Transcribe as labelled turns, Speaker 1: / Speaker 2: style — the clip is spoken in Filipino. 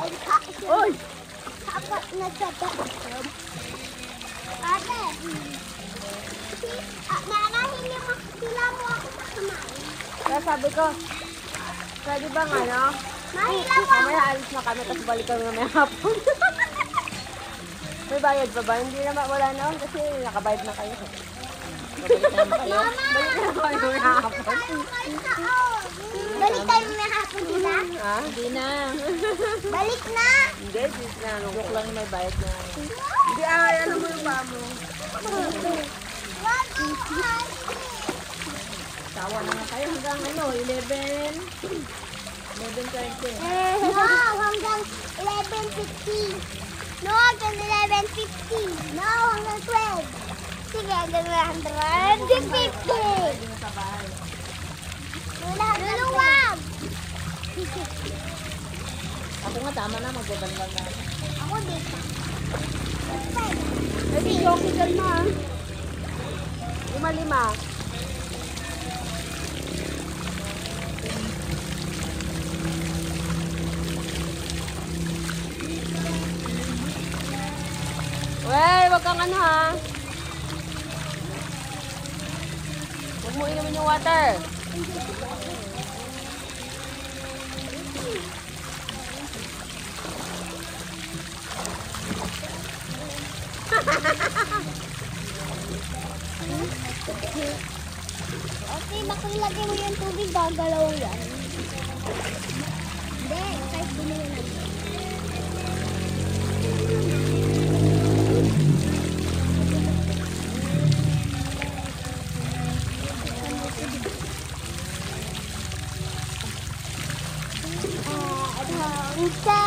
Speaker 1: Uy!
Speaker 2: Apat na sata. Ate. Nanahin mo sila mo ako kumain.
Speaker 1: Kaya sabi ko, pwede bang ano?
Speaker 2: Mahila mo.
Speaker 1: Mamaya alis na kami, tapos balik kami mamaya hapon. May bayad pa ba? Hindi na wala na, kasi nakabayad na kayo.
Speaker 2: Mama!
Speaker 1: Balik na kami mamaya hapon.
Speaker 2: Balik tayo na hapon, di ba?
Speaker 1: Ha? Hindi na.
Speaker 2: Balik na!
Speaker 1: Hindi, hindi na. Joke lang yung may bayad na. Hindi, ano mo yung ba mo?
Speaker 2: Wag mo
Speaker 1: Tawa na nga kayo hanggang ano, 11. 11:20.
Speaker 2: No, hanggang 11:50. No, hanggang 11:50. No, hanggang 12. Sige, hanggang 150.
Speaker 1: Pwede na sa bahay.
Speaker 2: Luluwag.
Speaker 1: Ako nga tama na, magbabandang na.
Speaker 2: Ako dito.
Speaker 1: Eh, di joke dyan ma. 5. Wey, wag kang ano ha. Huwag mo inumin yung water.
Speaker 2: Okay, baka ilagay mo yung tubig, gagalaw yan. Hindi, kahit bumili na. Adhangsa.